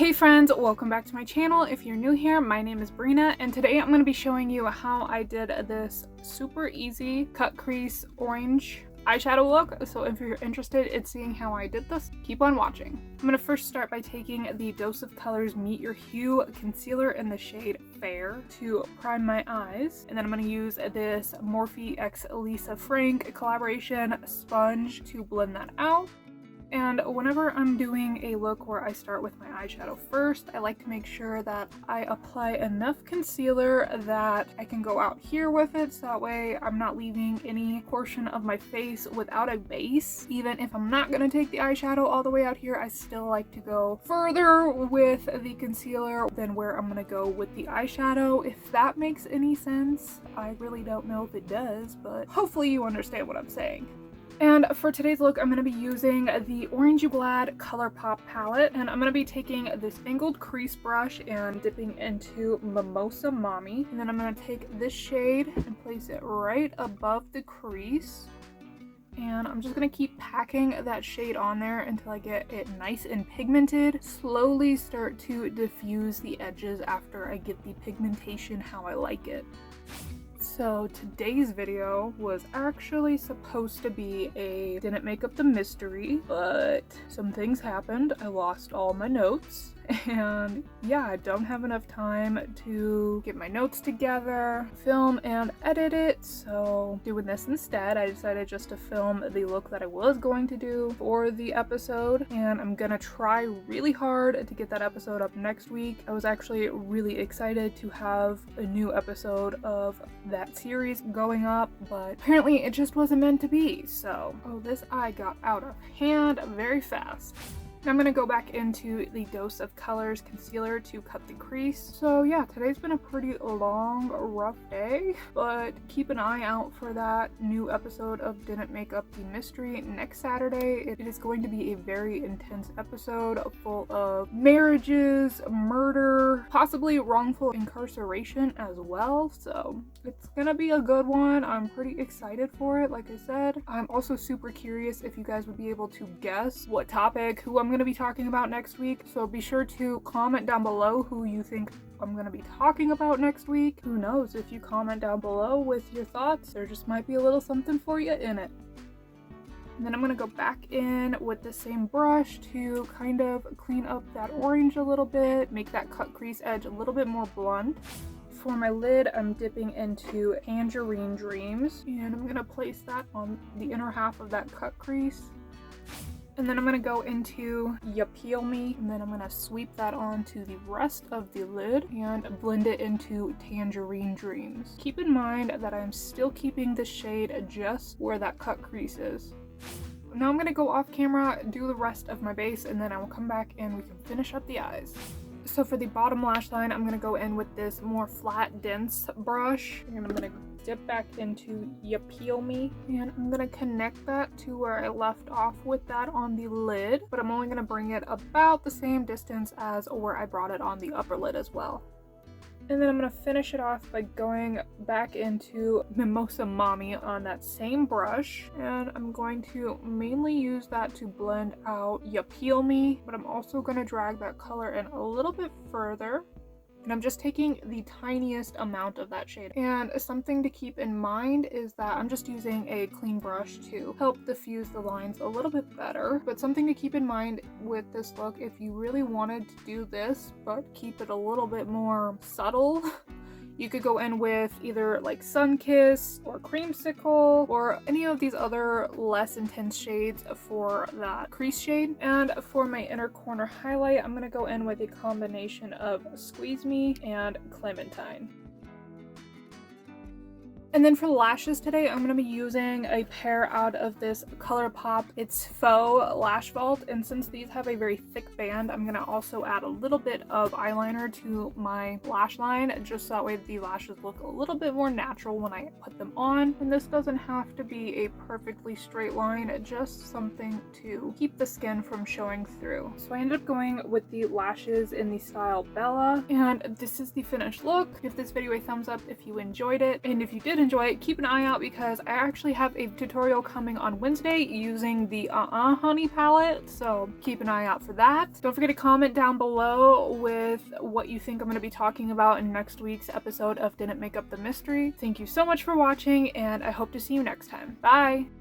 Hey friends, welcome back to my channel. If you're new here, my name is Brina, and today I'm going to be showing you how I did this super easy cut crease orange eyeshadow look. So if you're interested in seeing how I did this, keep on watching. I'm going to first start by taking the Dose of Colors Meet Your Hue concealer in the shade Fair to prime my eyes, and then I'm going to use this Morphe x Lisa Frank collaboration sponge to blend that out. And whenever I'm doing a look where I start with my eyeshadow first, I like to make sure that I apply enough concealer that I can go out here with it, so that way I'm not leaving any portion of my face without a base. Even if I'm not going to take the eyeshadow all the way out here, I still like to go further with the concealer than where I'm going to go with the eyeshadow, if that makes any sense. I really don't know if it does, but hopefully you understand what I'm saying. And for today's look, I'm going to be using the Orangey Glad ColourPop palette, and I'm going to be taking this angled crease brush and dipping into Mimosa Mommy. And then I'm going to take this shade and place it right above the crease. And I'm just going to keep packing that shade on there until I get it nice and pigmented. Slowly start to diffuse the edges after I get the pigmentation how I like it. So today's video was actually supposed to be a didn't make up the mystery, but some things happened. I lost all my notes, and yeah, I don't have enough time to get my notes together, film and edit it. So doing this instead, I decided just to film the look that I was going to do for the episode, and I'm gonna try really hard to get that episode up next week. I was actually really excited to have a new episode of that series going up, but apparently it just wasn't meant to be. So this eye got out of hand very fast. I'm going to go back into the Dose of Colors concealer to cut the crease. So yeah, today's been a pretty long, rough day, but keep an eye out for that new episode of Didn't Make Up the Mystery next Saturday. It is going to be a very intense episode full of marriages, murder, possibly wrongful incarceration as well. So it's gonna be a good one. I'm pretty excited for it, like I said. I'm also super curious if you guys would be able to guess what topic, who I'm going to be talking about next week. So be sure to comment down below who you think I'm going to be talking about next week. Who knows, if you comment down below with your thoughts, there just might be a little something for you in it. And then I'm going to go back in with the same brush to kind of clean up that orange a little bit, make that cut crease edge a little bit more blunt. For my lid, I'm dipping into Tangerine Dreams, and I'm going to place that on the inner half of that cut crease. And then I'm going to go into Ya Peel Me, and then I'm going to sweep that onto the rest of the lid and blend it into Tangerine Dreams. Keep in mind that I'm still keeping the shade just where that cut crease is. Now I'm going to go off camera, do the rest of my base, and then I will come back and we can finish up the eyes. So for the bottom lash line, I'm going to go in with this more flat, dense brush, and I'm going to dip back into Ya Peel Me, and I'm going to connect that to where I left off with that on the lid, but I'm only going to bring it about the same distance as where I brought it on the upper lid as well. And then I'm going to finish it off by going back into Mimosa Mommy on that same brush. And I'm going to mainly use that to blend out Ya Peel Me, but I'm also going to drag that color in a little bit further. And I'm just taking the tiniest amount of that shade. And something to keep in mind is that I'm just using a clean brush to help diffuse the lines a little bit better. But something to keep in mind with this look, if you really wanted to do this, but keep it a little bit more subtle, you could go in with either like Sunkiss or Creamsicle or any of these other less intense shades for that crease shade. And for my inner corner highlight, I'm going to go in with a combination of Squeeze Me and Clementine. And then for lashes today, I'm going to be using a pair out of this ColourPop. It's Faux Lash Vault, and since these have a very thick band, I'm going to also add a little bit of eyeliner to my lash line, just so that way the lashes look a little bit more natural when I put them on. And this doesn't have to be a perfectly straight line, just something to keep the skin from showing through. So I ended up going with the lashes in the style Bella, and this is the finished look. Give this video a thumbs up if you enjoyed it, and if you did enjoy it. Keep an eye out because I actually have a tutorial coming on Wednesday using the Honey palette, so keep an eye out for that. Don't forget to comment down below with what you think I'm going to be talking about in next week's episode of Didn't Make Up the Mystery. Thank you so much for watching, and I hope to see you next time. Bye!